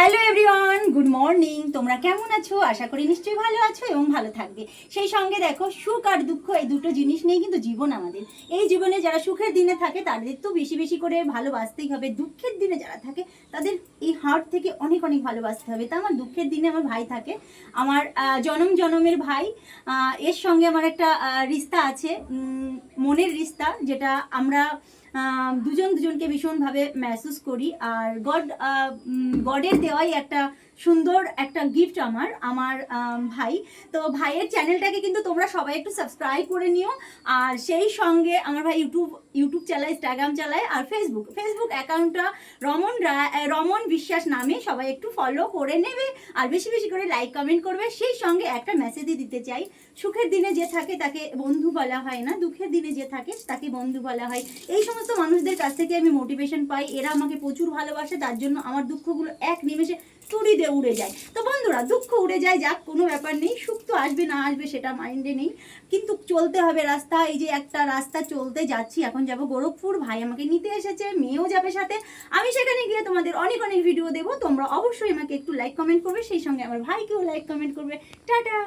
Hello everyone, good morning. তোমরা কেমন আছো? আশা করি নিশ্চয়ই ভালো আছো এবং ভালো থাকবে। সেই সঙ্গে দেখো, সুখ আর দুঃখ এই দুটো জিনিস নিয়ে কিন্তু জীবন আমাদের। এই জীবনে যারা সুখের দিনে থাকে তাদের তো বেশি বেশি করে ভালোবাসতেই হবে, দুঃখের দিনে যারা থাকে তাদের এই হার্ট থেকে অনেক অনেক ভালোবাসতে হবে। তা আমার দুঃখের দিনে আমার ভাই থাকে, আমার জনম জনমের ভাই। এর সঙ্গে আমার একটা রিস্তা আছে, মনের রিস্তা, যেটা আমরা দুজন দুজনকে ভীষণভাবে মেহসুস করি। আর গডের দেওয়াই একটা সুন্দর একটা গিফট আমার আমার ভাই। তো ভাইয়ের চ্যানেলটাকে কিন্তু তোমরা সবাই একটু সাবস্ক্রাইব করে নিও। আর সেই সঙ্গে আমার ভাই ইউটিউব চালায়, ইনস্টাগ্রাম চালায়, আর ফেসবুক অ্যাকাউন্টটা রমন বিশ্বাস নামে, সবাই একটু ফলো করে নেবে আর বেশি বেশি করে লাইক কমেন্ট করবে। সেই সঙ্গে একটা মেসেজই দিতে চাই, সুখের দিনে যে থাকে তাকে বন্ধু বলা হয় না, দুঃখের দিনে যে থাকে তাকে বন্ধু বলা হয়। এই সমস্ত মানুষদের কাছ থেকে আমি মোটিভেশন পাই, এরা আমাকে প্রচুর ভালোবাসে, তার জন্য আমার দুঃখগুলো এক নিমেষে চুরি দিয়ে উড়ে যায়। তো বন্ধুরা, দুঃখ উড়ে যায়, যাক, কোনো ব্যাপার নেই, সুখ তো আসবে না আসবে সেটা মাইন্ডে নেই, কিন্তু চলতে হবে রাস্তা। এই যে একটা রাস্তা চলতে যাচ্ছি, এখন যাব গোরখপুর, ভাই আমাকে নিতে এসেছে, মেয়েও যাবে সাথে। আমি সেখানে গিয়ে তোমাদের অনেক অনেক ভিডিও দেবো, তোমরা অবশ্যই আমাকে একটু লাইক কমেন্ট করবে, সেই সঙ্গে আমার ভাইকেও লাইক কমেন্ট করবে। টাটা।